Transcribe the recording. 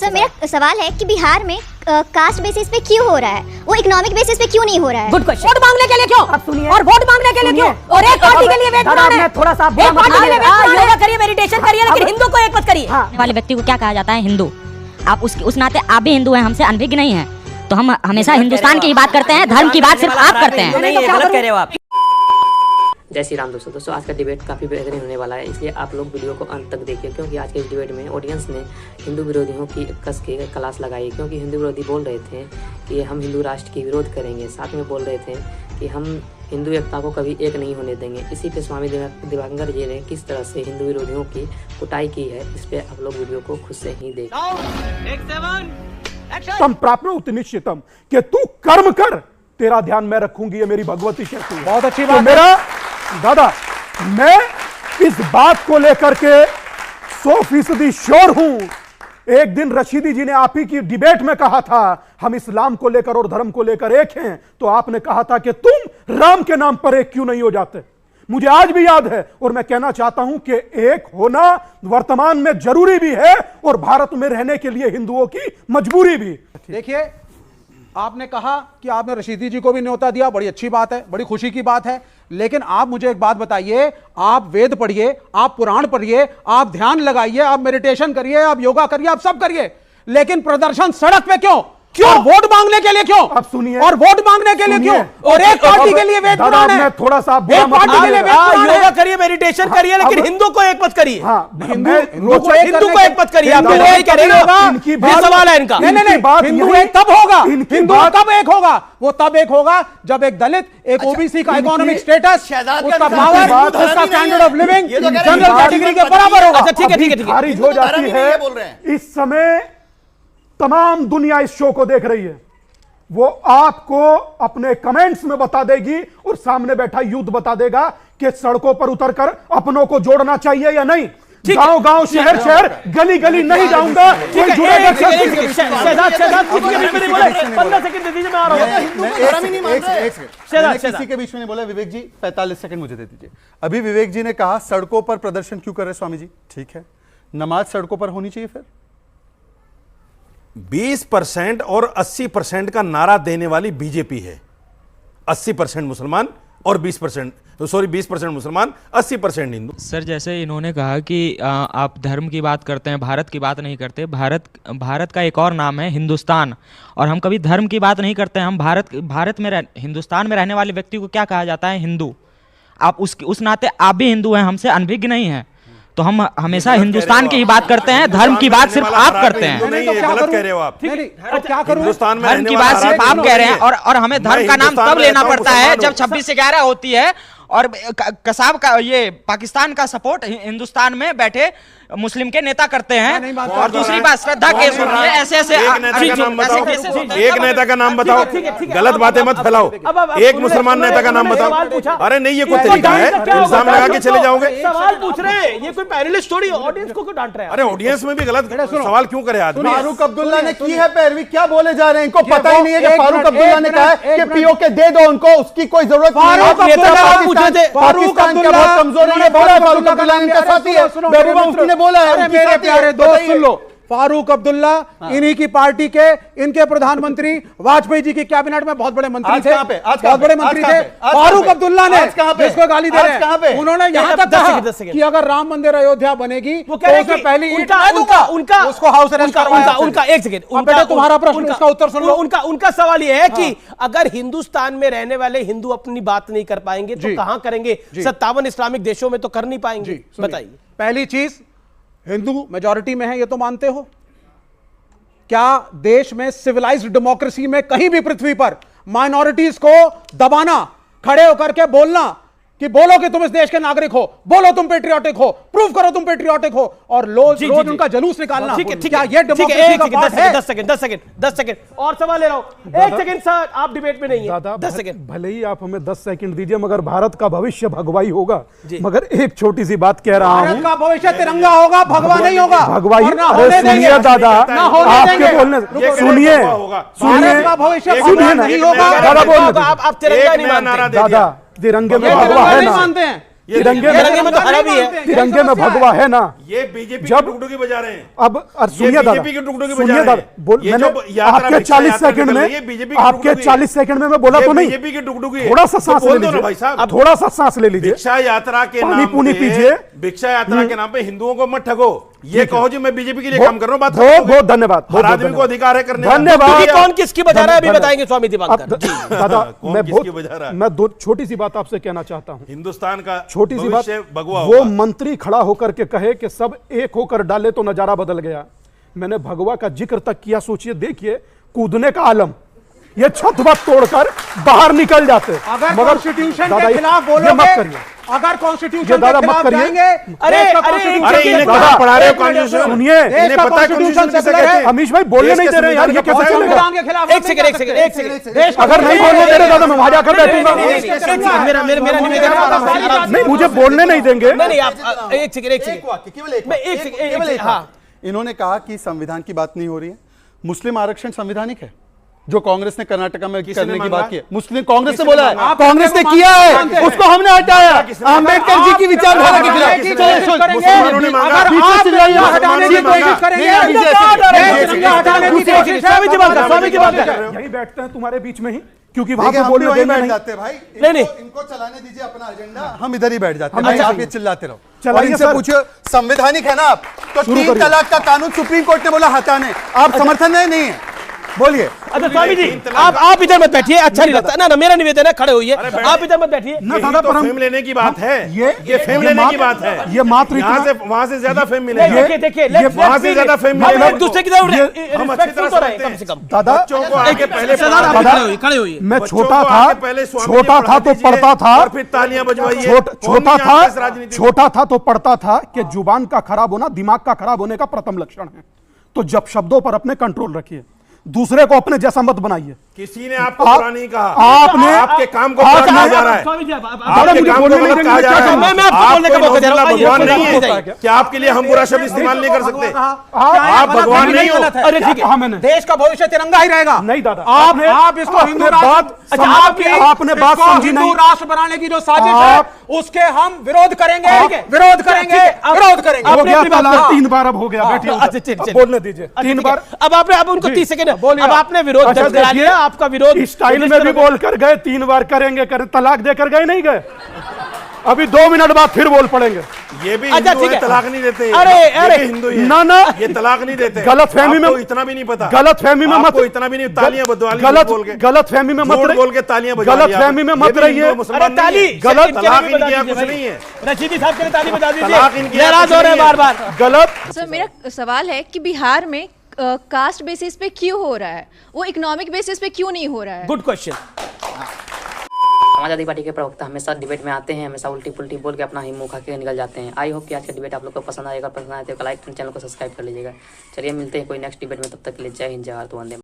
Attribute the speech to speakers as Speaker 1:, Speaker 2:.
Speaker 1: Sir मेरा सवाल है कि बिहार में कास्ट बेसिस पे क्यों हो रहा है, वो इकोनॉमिक बेसिस पे क्यों नहीं हो रहा है?
Speaker 2: Good question. वोट मांगने के लिए क्यों? अब सुनिए, और वोट मांगने के लिए क्यों? और एक पार्टी के लिए वेट बनाना है। थोड़ा सा योगा करिए, मेडिटेशन करिए, लेकिन हिंदू को एक मत करिए।
Speaker 3: वाले व्यक्ति को क्या कहा जाता है? हिंदू। आप उस नाते आप भी हिंदू हैं, हमसे अनभिज्ञ नहीं है, तो हम हमेशा हिंदुस्तान की ही बात करते हैं, धर्म की बात सिर्फ आप करते हैं।
Speaker 2: नहीं, गलत कह रहे हो आप।
Speaker 4: जय श्री राम दोस्तों आज का डिबेट काफ़ी बेहतरीन होने वाला है, इसलिए आप लोग वीडियो को अंत तक देखिए, क्योंकि आज के इस डिबेट में ऑडियंस ने हिंदू विरोधियों की कस के क्लास लगाई, क्योंकि हिंदू विरोधी बोल रहे थे कि हम हिंदू राष्ट्र की विरोध करेंगे, साथ में बोल रहे थे कि हम हिंदू एकता को कभी एक नहीं होने देंगे। इसी पे स्वामी दिवाकर जी ने किस तरह से हिंदू विरोधियों की कुटाई की है, इस पर आप लोग वीडियो को खुद से ही देखें।
Speaker 5: तम प्राप्नोति निश्चितम, कि तू कर्म कर, तेरा ध्यान मैं रखूंगी, ये मेरी भगवती शक्ति है।
Speaker 6: बहुत अच्छी बात
Speaker 5: तो मेरा दादा, मैं इस बात को लेकर के 100% श्योर हूं। एक दिन रशीदी जी ने आप ही की डिबेट में कहा था हम इस्लाम को लेकर और धर्म को लेकर एक हैं, तो आपने कहा था कि तुम राम के नाम पर एक क्यों नहीं हो जाते। मुझे आज भी याद है, और मैं कहना चाहता हूं कि एक होना वर्तमान में जरूरी भी है और भारत में रहने के लिए हिंदुओं की मजबूरी भी।
Speaker 6: देखिए, आपने कहा कि आपने रशीदी जी को भी न्योता दिया, बड़ी अच्छी बात है, बड़ी खुशी की बात है, लेकिन आप मुझे एक बात बताइए, आप वेद पढ़िए, आप पुराण पढ़िए, आप ध्यान लगाइए, आप मेडिटेशन करिए, आप योगा करिए, आप सब करिए, लेकिन प्रदर्शन सड़क पे क्यों? क्यों? वोट मांगने के लिए क्यों?
Speaker 5: अब सुनिए,
Speaker 6: और वोट मांगने के लिए क्यों? और एक पार्टी के लिए वेट बनाना है।
Speaker 5: थोड़ा सा
Speaker 6: एक पार्टी के लिए वेट बनाना है।
Speaker 2: योगा करिए, मेडिटेशन करिए, लेकिन हिंदू को एक मत करिए। हिंदू को एक मत करिए। आप यही कह रहे हो, ये सवाल है इनका।
Speaker 6: नहीं, हिंदू एक तब होगा, हिंदू कब एक होगा? वो तब एक होगा जब एक दलित, एक ओबीसी का इकोनॉमिक स्टेटस, उसका पावर, उसका standard of living general category के बराबर होगा।
Speaker 2: अच्छा, ठीक है,
Speaker 5: खारिज हो जाती है। इस समय तमाम दुनिया इस शो को देख रही है, वो आपको अपने कमेंट्स में बता देगी और सामने बैठा यूथ बता देगा कि सड़कों पर उतरकर अपनों को जोड़ना चाहिए या नहीं। गांव-गांव, शहर-शहर, गली-गली नहीं जाऊंगा। कोई जुड़ेगा?
Speaker 7: किसी के बीच में नहीं बोला। विवेक जी 45 सेकंड मुझे दे दीजिए। अभी विवेक जी ने कहा सड़कों पर प्रदर्शन क्यों कर रहे स्वामी जी? ठीक है, नमाज सड़कों पर होनी चाहिए। फिर
Speaker 8: 20% और 80% का नारा देने वाली बीजेपी है। 80% मुसलमान और 20% मुसलमान, 80% हिंदू।
Speaker 9: सर, जैसे इन्होंने कहा कि आप धर्म की बात करते हैं, भारत की बात नहीं करते। भारत का एक और नाम है हिंदुस्तान, और हम कभी धर्म की बात नहीं करते हैं। हम हिंदुस्तान में रहने वाले व्यक्ति को क्या कहा जाता है? हिंदू। आप उस नाते आप भी हिंदू हैं, हमसे अनभिज्ञ नहीं है, तो हम हमेशा हिंदुस्तान की ही बात करते हैं, धर्म की बात सिर्फ आप करते हैं।
Speaker 8: गलत कह रहे हो आप।
Speaker 6: क्या करूं?
Speaker 8: हिंदुस्तान में
Speaker 9: धर्म की बात सिर्फ आप कह रहे हैं, और हमें धर्म का नाम तब लेना पड़ता है जब 26/11 होती है और कसाब का ये पाकिस्तान का सपोर्ट हिंदुस्तान में बैठे मुस्लिम के नेता करते हैं। और दूसरी बात, श्रद्धा केस होती है। ऐसे
Speaker 8: एक नेता का नाम बताओ, गलत बातें मत फैलाओ। एक मुसलमान नेता का नाम बताओ। अरे नहीं, ये कोई तरीका है? इल्जाम लगा के चले जाओगे?
Speaker 2: सवाल पूछ रहे हैं, ये कोई पैनलिस्ट थोड़ी ऑडियंस को क्यों डांट रहे हैं?
Speaker 8: अरे ऑडियंस में भी गलत सवाल क्यों करे आदमी?
Speaker 7: फारूक अब्दुल्ला ने की है पैरवी, क्या बोले जा रहे हैं? इनको पता ही नहीं है कि फारूक अब्दुल्ला ने कहा है कि पीओके दे दो उनको, उसकी कोई जरूरत नहीं है। पाकिस्तान का बहुत कमजोर है, बोला फारूक अब्दुल्ला ने, इनका साथी है, महबूबा मुफ्ती ने बोला है।
Speaker 6: मेरे प्यारे दोस्त सुन लो, फारूक अब्दुल्ला इन्हीं की पार्टी के, इनके प्रधानमंत्री वाजपेयी जी की कैबिनेट में बहुत बड़े मंत्री थे, बहुत बड़े मंत्री थे। फारूक अब्दुल्ला ने जिसको गाली दे रहे हैं, उन्होंने यहां तक कहा कि अगर राम मंदिर अयोध्या बनेगी तो उससे पहले उसको हाउस अरेस्ट करवाया।
Speaker 2: उनका एक सेकंड,
Speaker 6: बेटा तुम्हारा प्रश्न, उसका उत्तर सुन लो।
Speaker 2: उनका सवाल यह है कि अगर हिंदुस्तान में रहने वाले हिंदू अपनी बात नहीं कर पाएंगे तो कहां करेंगे? 57 इस्लामिक देशों में तो कर नहीं पाएंगे। बताइए।
Speaker 6: पहली चीज, हिंदू मेजॉरिटी में है, ये तो मानते हो? क्या देश में सिविलाइज्ड डेमोक्रेसी में कहीं भी पृथ्वी पर माइनॉरिटीज को दबाना, खड़े होकर के बोलना कि बोलो कि तुम इस देश के नागरिक हो, बोलो तुम पेट्रियोटिक हो, प्रूव करो तुम पेट्रियोटिक हो, और रोज उनका जलूस निकालना, क्या ये डेमोक्रेसी का पार्ट है?
Speaker 2: 10 सेकंड और सवाल ले रहा हूं। 1 सेकंड सर, आप डिबेट में नहीं है। 10 सेकंड।
Speaker 5: भले ही आप हमें 10 सेकंड दीजिए, मगर भारत का भविष्य भगवाई होगा। मगर एक छोटी सी बात कह रहा हूं,
Speaker 6: भारत का भविष्य तिरंगा होगा, भगवा नहीं होगा।
Speaker 5: भगवाई? अरे सुनिए दादा, आपके बोलने सुनिए,
Speaker 6: भारत का भविष्य नहीं होगा।
Speaker 2: आप तिरंगा नहीं मानते?
Speaker 5: दादा, तिरंगे में भगवा है ना?
Speaker 6: मानते हैं।
Speaker 2: तिरंगे में तो हरा भी है,
Speaker 5: तिरंगे में भगवा है ना।
Speaker 8: ये बीजेपी
Speaker 5: जब
Speaker 8: की टुकड़ुकी बजा रहे हैं।
Speaker 5: अब सुनिए दादा,
Speaker 8: बीजेपी की टुकड़ुकी बजा
Speaker 5: सुनिए
Speaker 8: रहे
Speaker 5: दादा,
Speaker 8: हैं।
Speaker 5: मैंने आपके 40 सेकंड में, आपके 40 सेकंड में मैं बोला तो नहीं,
Speaker 8: बीजेपी की टुकड़ुकी,
Speaker 5: थोड़ा सा सांस ले लीजिए
Speaker 8: भाई साहब,
Speaker 5: थोड़ा सा सांस ले लीजिए।
Speaker 8: भिक्षा यात्रा के
Speaker 5: पानी
Speaker 8: नाम
Speaker 5: पूनी
Speaker 8: पे,
Speaker 5: पीजिए।
Speaker 8: भिक्षा यात्रा के नाम पे हिंदुओं को मत ठगो। ये कहो जी मैं बीजेपी के लिए काम कर रहा हूं, बात
Speaker 5: बहुत बहुत धन्यवाद।
Speaker 8: हर आदमी को अधिकार है करने का।
Speaker 5: धन्यवाद।
Speaker 2: कौन किसकी बजा रहा है अभी बताएंगे स्वामी दिवाकर।
Speaker 5: दादा
Speaker 8: कौन किसकी बजा रहा है?
Speaker 5: मैं दो छोटी सी बात आपसे कहना चाहता हूं।
Speaker 8: हिंदुस्तान का
Speaker 5: छोटी सी बात,
Speaker 8: भगवा
Speaker 5: वो मंत्री खड़ा होकर के कहे कि सब एक होकर डाले तो नजारा बदल गया। मैंने भगवा का जिक्र तक किया, सोचिए, देखिए कूदने का आलम, ये छत वत तोड़कर बाहर निकल जाते।
Speaker 6: अगर
Speaker 5: मगर
Speaker 6: कॉन्स्टिट्यूशन
Speaker 5: दादा
Speaker 6: के खिलाफ
Speaker 5: ये मत
Speaker 6: बोलोगे,
Speaker 5: करिए,
Speaker 6: अगर कॉन्स्टिट्यूशन
Speaker 5: ये दादा
Speaker 6: के
Speaker 5: मत
Speaker 6: खिलाफ
Speaker 5: करिए।
Speaker 6: जाएंगे,
Speaker 2: अरे
Speaker 8: इन्हें कहाँ पढ़ा रहे हो कॉन्स्टिट्यूशन?
Speaker 5: सुनिए,
Speaker 8: इन्हें पता है कॉन्स्टिट्यूशन किसे कहते हैं?
Speaker 5: अमीश भाई बोलने नहीं दे रहे यार, ये कैसे चलेगा?
Speaker 2: एक सेकंड
Speaker 5: अगर नहीं बोलने दे रहे दादा मैं वहां जाकर बैठूंगा।
Speaker 2: मेरा निवेदन
Speaker 5: नहीं, मुझे बोलने नहीं देंगे।
Speaker 2: नहीं आप एक सेकंड
Speaker 7: केवल एक
Speaker 2: मैं एक सेकंड हाँ,
Speaker 7: इन्होंने कहा कि संविधान की बात नहीं हो रही है। मुस्लिम आरक्षण संवैधानिक है जो कांग्रेस ने कर्नाटका में करने की बात की है। मुस्लिम कांग्रेस ने बोला है, कांग्रेस ने किया है, उसको हमने हटाया। अंबेडकर जी की विचारधारा के खिलाफ।
Speaker 8: मुसलमानों ने मांगा,
Speaker 5: यही बैठते हैं तुम्हारे बीच में ही, क्योंकि वहां पे बोलने
Speaker 7: वहीं
Speaker 5: देना
Speaker 7: बैठ
Speaker 5: नहीं।
Speaker 7: जाते हैं भाई।
Speaker 2: नहीं।
Speaker 7: इनको चलाने दीजिए अपना एजेंडा, हम इधर ही बैठ जाते हैं।
Speaker 5: अच्छा।
Speaker 7: आप ये चिल्लाते रहो।
Speaker 5: चलाइए
Speaker 7: और इनसे
Speaker 5: सर।
Speaker 7: पूछो संवैधानिक है ना आप, तो
Speaker 5: शुरू
Speaker 7: 3
Speaker 5: करिए।
Speaker 7: तलाक का कानून सुप्रीम कोर्ट ने बोला हटाने, आप समर्थन नहीं है, बोलिए।
Speaker 2: अच्छा स्वामी जी आप इधर मत बैठिए, अच्छा नहीं लगता ना। मेरा निवेदन है खड़े होइए, आप इधर मत बैठिए।
Speaker 5: दादा, पर हम-
Speaker 8: फेम लेने की बात है,
Speaker 5: ये
Speaker 8: फेम लेने की बात है।
Speaker 5: ये मात्र
Speaker 8: यहाँ से वहां से ज्यादा फेम मिलेगा।
Speaker 2: देखिए
Speaker 8: वहां से ज्यादा फेम
Speaker 2: हम
Speaker 8: मिलेगा।
Speaker 2: एक दूसरे की तरफ
Speaker 8: हम अच्छी
Speaker 2: रिस्पेक्टफुल
Speaker 8: तरह
Speaker 2: तो रहे
Speaker 8: समझते
Speaker 2: कम
Speaker 8: हैं।
Speaker 2: से कम।
Speaker 5: दादा,
Speaker 8: बच्चों को आगे पहले
Speaker 2: खड़े होइए।
Speaker 5: मैं
Speaker 8: बच्चों
Speaker 5: छोटा
Speaker 8: को
Speaker 5: था,
Speaker 8: आगे पहले स्वामी जी
Speaker 5: छोटा था
Speaker 8: पढ़ा
Speaker 5: तो
Speaker 8: दीजिए
Speaker 5: पढ़ता था,
Speaker 8: और फिर तालियां बजवाइए।
Speaker 5: छोटा था तो पढ़ता था कि जुबान का खराब होना दिमाग का खराब होने का प्रथम लक्षण है। तो जब शब्दों पर अपने कंट्रोल रखिए, दूसरे को अपने जैसा मत बनाइए।
Speaker 8: किसी ने आपको बुरा नहीं कहा,
Speaker 5: आपने
Speaker 8: आपके काम को बुरा कहा जा रहा है।
Speaker 2: स्वामी जी
Speaker 8: आपके
Speaker 5: मुझे
Speaker 8: काम को
Speaker 5: बोलने नहीं
Speaker 8: गलत
Speaker 5: देंगे,
Speaker 8: कहा जा
Speaker 5: क्या
Speaker 8: रहा है।
Speaker 5: करूं?
Speaker 2: मैं आपको बोलने का
Speaker 8: आप कोई
Speaker 2: मौका दे रहा हूं।
Speaker 8: भगवान नहीं
Speaker 2: आइए,
Speaker 8: है
Speaker 2: आइए।
Speaker 8: क्या आपके लिए हम बुरा शब्द इस्तेमाल नहीं कर सकते?
Speaker 6: आप
Speaker 8: भगवान नहीं हो।
Speaker 2: अरे ठीक है,
Speaker 5: हाँ, मैंने
Speaker 6: देश का भविष्य तिरंगा ही रहेगा।
Speaker 5: नहीं दादा,
Speaker 6: आप इसको हिंदू राष्ट्र,
Speaker 5: आपने बात समझी
Speaker 6: हिंदू
Speaker 5: नहीं।
Speaker 6: राष्ट्र बनाने की जो साजिश है उसके हम विरोध करेंगे, विरोध करेंगे, विरोध करेंगे।
Speaker 5: हो गया
Speaker 2: अपनी बात
Speaker 5: तलाक,
Speaker 2: हाँ।
Speaker 5: 3 बार अब हो गया, बैठिए
Speaker 2: अच्छा,
Speaker 5: उधर।
Speaker 2: चलिए।
Speaker 5: अब बोलने दीजिए, 3 बार।
Speaker 2: अब आपने अब उनको 30 सेकंड
Speaker 5: बोलिए।
Speaker 2: अब आपने विरोध
Speaker 5: अच्छा,
Speaker 2: दर्ज करा
Speaker 5: देखिए,
Speaker 2: लिया, आपका विरोध
Speaker 5: स्टाइल में भी बोल कर गए, 3 बार करेंगे तलाक देकर गए नहीं गए, अभी 2 मिनट बाद फिर बोल पड़ेंगे।
Speaker 8: ये भी
Speaker 2: अच्छा,
Speaker 8: हिंदू
Speaker 2: ठीक
Speaker 8: है,
Speaker 2: है।
Speaker 8: तलाक नहीं देते।
Speaker 2: अरे,
Speaker 8: ये
Speaker 2: अरे,
Speaker 8: भी हिंदू ही है।
Speaker 5: ना, ना।
Speaker 8: ये तलाक नहीं देते।
Speaker 5: गलतफहमी में-
Speaker 8: आपको इतना भी नहीं पता।
Speaker 5: गलतफहमी में मत,
Speaker 8: आपको इतना भी नहीं, तालियां बजवा ली बोल के।
Speaker 5: गलतफहमी में मत
Speaker 8: झूठ बोल के तालियां बजवा ली
Speaker 5: गलतफहमी में
Speaker 8: आपने।
Speaker 5: मत
Speaker 8: ये भी
Speaker 5: रहिए।
Speaker 8: हिंदू मुसलमान
Speaker 2: अरे ताली
Speaker 8: नहीं है।
Speaker 5: गलत
Speaker 2: इनके
Speaker 8: तलाक
Speaker 2: लिए भी बता
Speaker 8: इनके यहाँ
Speaker 2: दीजिए
Speaker 8: कुछ
Speaker 2: भाई।
Speaker 8: नहीं है।
Speaker 2: रशीदी साहब के लिए ताली बजा
Speaker 8: तलाक
Speaker 2: दीजिए,
Speaker 8: इनके यहाँ
Speaker 2: नाराज
Speaker 8: कुछ
Speaker 2: हो रहे हैं
Speaker 8: नहीं है।
Speaker 2: बार बार।
Speaker 5: गलत।
Speaker 10: सर मेरा सवाल है कि बिहार में कास्ट बेसिस पे क्यों हो रहा है, वो इकोनॉमिक बेसिस पे क्यों नहीं हो रहा है?
Speaker 2: Good question.
Speaker 4: समाजवादी पार्टी के प्रवक्ता हमेशा डिबेट में आते हैं, हमेशा उल्टी पुल्टी बोल के अपना ही मुंह खा के निकल जाते हैं। आई होप कि आज का डिबेट आप लोग को पसंद आएगा। पसंद आए तो लाइक चैनल को सब्सक्राइब कर लीजिएगा। चलिए मिलते हैं कोई नेक्स्ट डिबेट में, तब तक के लिए जय हिंद, जय भारत, वंदे।